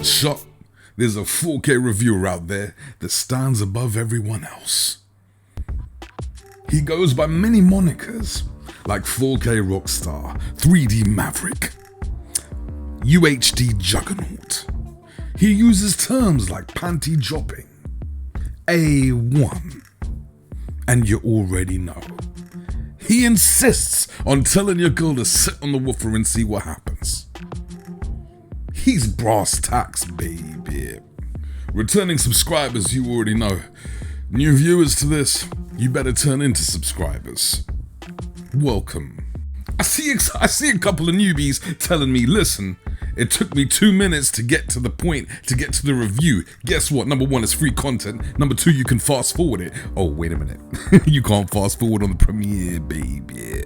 got shot, there's a 4K reviewer out there that stands above everyone else. He goes by many monikers like 4K Rockstar, 3D Maverick, UHD Juggernaut. He uses terms like panty dropping, A1, and you already know. He insists on telling your girl to sit on the woofer and see what happens. He's brasstax, baby. Returning subscribers, you already know. New viewers to this, you better turn into subscribers. Welcome. I see a couple of newbies telling me, listen, it took me 2 minutes to get to the point, to get to the review. Guess what? Number one, it's free content. Number two, you can fast forward it. Oh, wait a minute. You can't fast forward on the premiere, baby.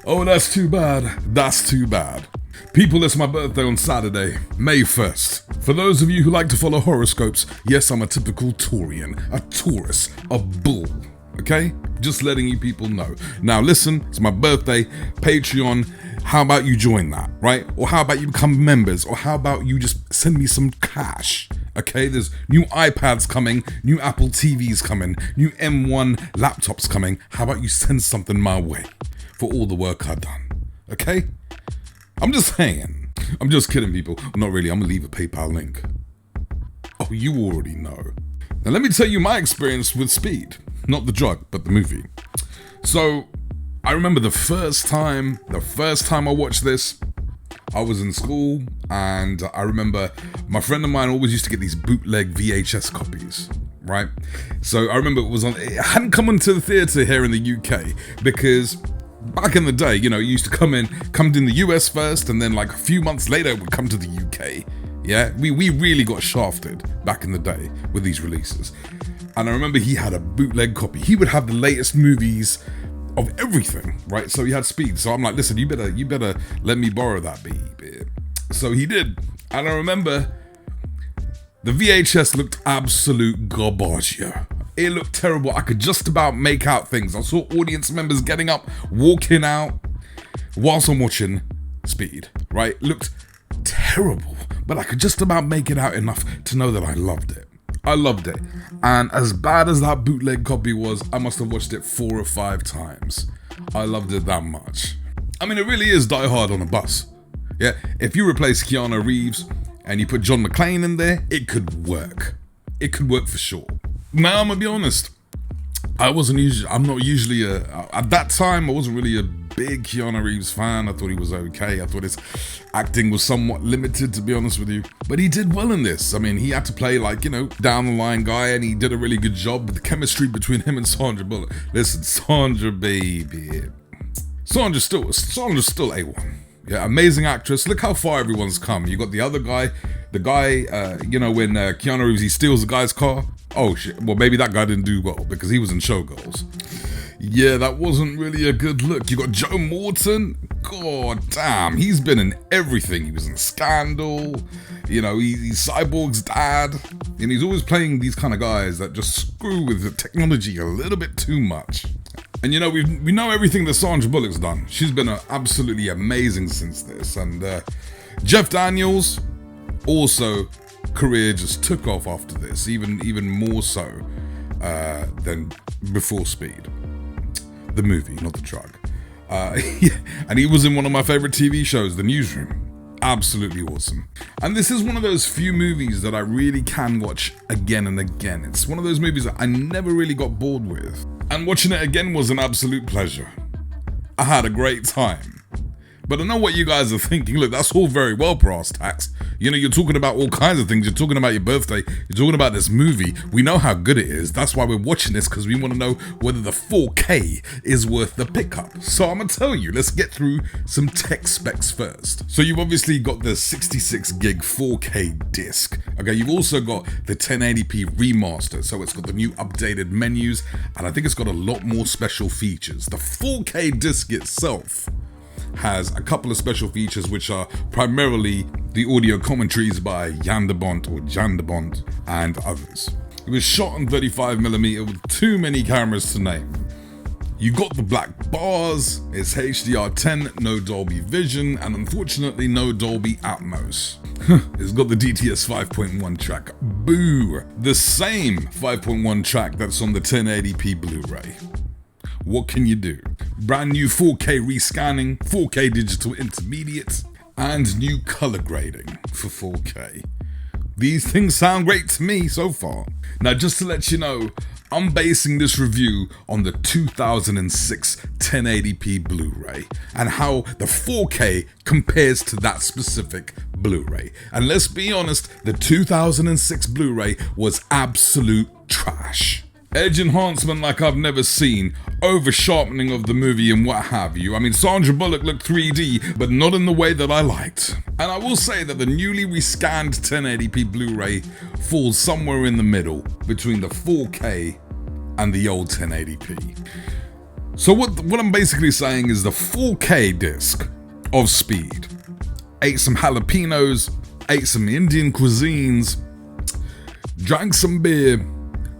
Oh, that's too bad. That's too bad. People, it's my birthday on Saturday, May 1st. For those of you who like to follow horoscopes, yes, I'm a typical Taurian, a Taurus, a bull. Okay? Just letting you people know. Now listen, it's my birthday, Patreon. How about you join that, right? Or how about you become members? Or how about you just send me some cash? Okay, there's new iPads coming, new Apple TVs coming, new M1 laptops coming. How about you send something my way for all the work I've done? Okay? I'm just saying. I'm just kidding, people. Not really, I'm gonna leave a PayPal link. Oh, you already know. Now let me tell you my experience with Speed. Not the drug, but the movie. So, I remember the first time I watched this, I was in school, and I remember my friend of mine always used to get these bootleg VHS copies, right? So I remember it hadn't come into the theatre here in the UK, because back in the day, you know, it used to come in the US first, and then like a few months later it would come to the UK. Yeah, we really got shafted back in the day with these releases. And I remember he had a bootleg copy. He would have the latest movies of everything, right? So he had Speed. So I'm like, listen, you better let me borrow that, baby. So he did. And I remember the VHS looked absolute garbage. It looked terrible. I could just about make out things. I saw audience members getting up, walking out whilst I'm watching Speed, right? It looked terrible, but I could just about make it out enough to know that I loved it. I loved it. And as bad as that bootleg copy was, I must have watched it 4 or 5 times. I loved it that much. I mean, it really is Die Hard on a bus. Yeah, if you replace Keanu Reeves and you put John McClane in there, it could work. It could work for sure. Now, I'm gonna be honest. At that time, I wasn't really a big Keanu Reeves fan. I thought he was okay. I thought his acting was somewhat limited, to be honest with you. But he did well in this. I mean, he had to play like, you know, down the line guy, and he did a really good job with the chemistry between him and Sandra Bullock. Listen, Sandra, baby. Sandra's still A1. Yeah, amazing actress. Look how far everyone's come. You got the other guy, when Keanu Reeves, he steals the guy's car. Oh shit, well maybe that guy didn't do well because he was in Showgirls. Yeah, that wasn't really a good look. You got Joe Morton. God damn, he's been in everything. He was in Scandal. You know, he's Cyborg's dad. And he's always playing these kind of guys that just screw with the technology a little bit too much. And you know, we know everything that Sandra Bullock's done. She's been absolutely amazing since this. And Jeff Daniels, also career just took off after this, even more so than before Speed. The movie, not the drug. Yeah, and he was in one of my favorite TV shows, The Newsroom. Absolutely awesome. And this is one of those few movies that I really can watch again and again. It's one of those movies that I never really got bored with. And watching it again was an absolute pleasure. I had a great time. But I know what you guys are thinking. Look, that's all very well, brasstax. You know, you're talking about all kinds of things. You're talking about your birthday. You're talking about this movie. We know how good it is. That's why we're watching this, because we want to know whether the 4K is worth the pickup. So I'm going to tell you, let's get through some tech specs first. So you've obviously got the 66 gig 4K disc. Okay, you've also got the 1080p remaster. So it's got the new updated menus, and I think it's got a lot more special features. The 4K disc itself has a couple of special features, which are primarily the audio commentaries by Jandabont and others. It was shot on 35mm with too many cameras to name. You got the black bars, it's HDR10, no Dolby Vision, and unfortunately no Dolby Atmos. It's got the DTS 5.1 track. Boo! The same 5.1 track that's on the 1080p Blu-ray. What can you do? Brand new 4K rescanning, 4K digital intermediate, and new color grading for 4K. These things sound great to me so far. Now, just to let you know, I'm basing this review on the 2006 1080p Blu-ray and how the 4K compares to that specific Blu-ray. And let's be honest, the 2006 Blu-ray was absolute trash. Edge enhancement like I've never seen, over-sharpening of the movie and what have you. I mean, Sandra Bullock looked 3D, but not in the way that I liked. And I will say that the newly rescanned 1080p Blu-ray falls somewhere in the middle between the 4K and the old 1080p. So what I'm basically saying is the 4K disc of speed ate some jalapenos, ate some Indian cuisines, drank some beer,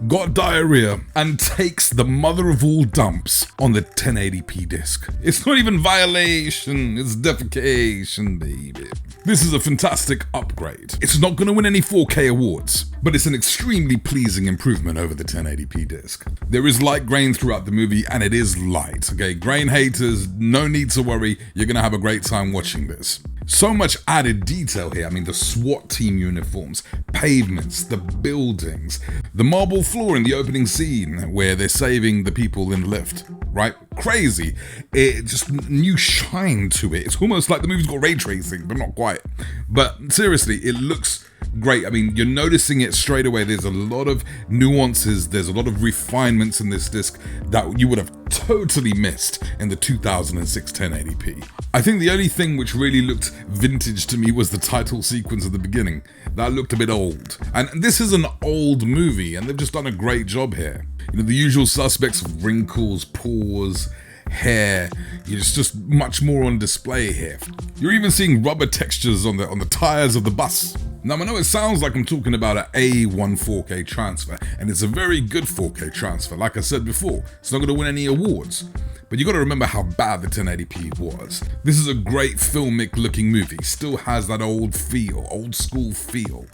got diarrhea, and takes the mother of all dumps on the 1080p disc. It's not even violation, it's defecation, baby. This is a fantastic upgrade. It's not going to win any 4K awards, but it's an extremely pleasing improvement over the 1080p disc. There is light grain throughout the movie, and it is light, okay? Grain haters, no need to worry, you're going to have a great time watching this. So much added detail here. I mean, the SWAT team uniforms, pavements, the buildings, the marble floor in the opening scene where they're saving the people in the lift, right? Crazy. It just new shine to it. It's almost like the movie's got ray tracing, but not quite. But seriously, it looks great. I mean, you're noticing it straight away. There's a lot of nuances, there's a lot of refinements in this disc that you would have totally missed in the 2006 1080p. I think the only thing which really looked vintage to me was the title sequence at the beginning. That looked a bit old. And this is an old movie, and they've just done a great job here. You know, the usual suspects of wrinkles, pores, hair, it's just much more on display here. You're even seeing rubber textures on the tires of the bus. Now, I know it sounds like I'm talking about an A1 4K transfer, and it's a very good 4K transfer. Like I said before, it's not going to win any awards. But you got to remember how bad the 1080p was. This is a great filmic looking movie. Still has that old feel, old school feel.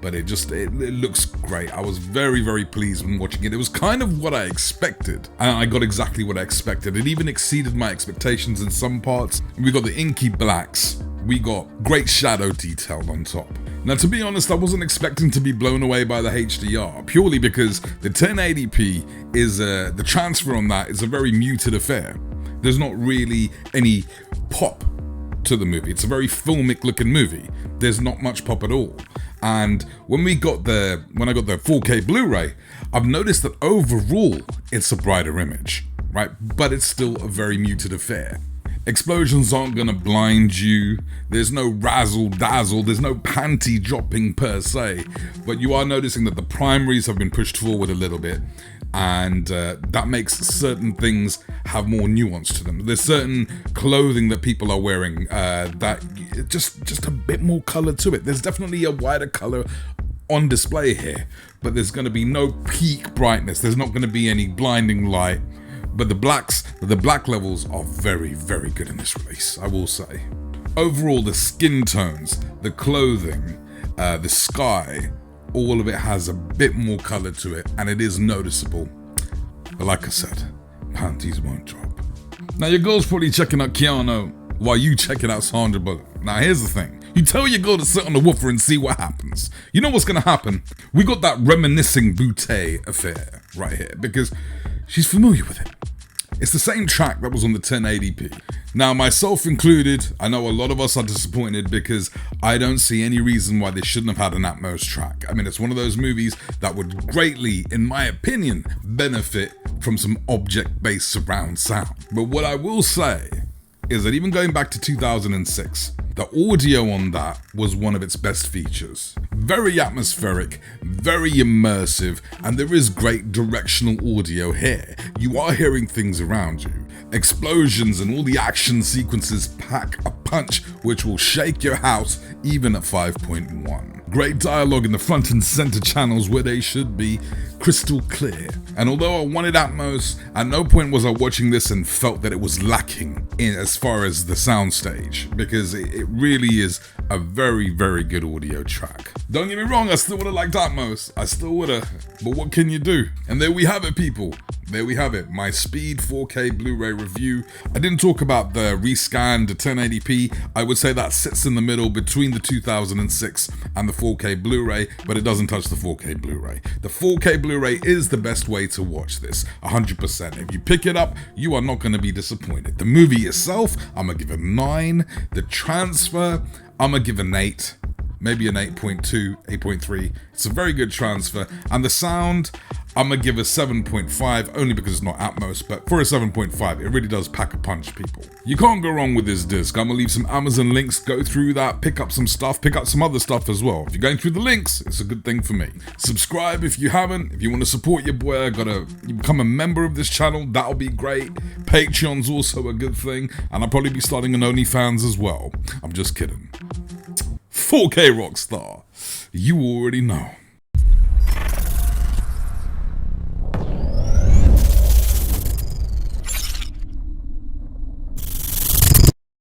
But it looks great. I was very, very pleased when watching it. It was kind of what I expected. And I got exactly what I expected. It even exceeded my expectations in some parts. We got the inky blacks. We got great shadow detail on top. Now, to be honest, I wasn't expecting to be blown away by the HDR, purely because the 1080p is, the transfer on that is a very muted affair. There's not really any pop to the movie. It's a very filmic looking movie. There's not much pop at all. And when I got the 4K Blu-ray, I've noticed that overall it's a brighter image, right? But it's still a very muted affair. Explosions aren't gonna blind you. There's no razzle dazzle. There's no panty dropping per se. But you are noticing that the primaries have been pushed forward a little bit. And that makes certain things have more nuance to them. There's certain clothing that people are wearing that just a bit more color to it. There's definitely a wider color on display here, but there's going to be no peak brightness. There's not going to be any blinding light. But the black levels are very, very good in this release, I will say. Overall, the skin tones, the clothing, the sky, all of it has a bit more color to it, and it is noticeable. But like I said, panties won't drop. Now your girl's probably checking out Keanu while you checking out Sandra Bullock. Now here's the thing. You tell your girl to sit on the woofer and see what happens. You know what's gonna happen? We got that reminiscing bootay affair right here, because she's familiar with it. It's the same track that was on the 1080p. Now, myself included, I know a lot of us are disappointed because I don't see any reason why they shouldn't have had an Atmos track. I mean, it's one of those movies that would greatly, in my opinion, benefit from some object-based surround sound. But what I will say is that even going back to 2006, the audio on that was one of its best features. Very atmospheric, very immersive, and there is great directional audio here. You are hearing things around you. Explosions and all the action sequences pack a punch which will shake your house even at 5.1. Great dialogue in the front and center channels where they should be. crystal clear. And although I wanted Atmos, at no point was I watching this and felt that it was lacking in as far as the soundstage, because it really is a very, very good audio track. Don't get me wrong, I still would have liked Atmos. I still would have, but what can you do? And there we have it, people. There we have it, my speed 4K Blu-ray review. I didn't talk about the rescan to 1080p. I would say that sits in the middle between the 2006 and the 4K Blu-ray, but it doesn't touch the 4K Blu-ray. The 4K Blu-ray is the best way to watch this, 100%. If you pick it up, you are not going to be disappointed. The movie itself, I'm going to give a 9. The transfer, I'm going to give an 8. Maybe an 8.2, 8.3. It's a very good transfer. And the sound, I'm going to give a 7.5, only because it's not Atmos, but for a 7.5, it really does pack a punch, people. You can't go wrong with this disc. I'm going to leave some Amazon links, go through that, pick up some stuff, pick up some other stuff as well. If you're going through the links, it's a good thing for me. Subscribe if you haven't. If you want to support your boy, you become a member of this channel, that'll be great. Patreon's also a good thing, and I'll probably be starting an OnlyFans as well. I'm just kidding. 4K Rockstar. You already know.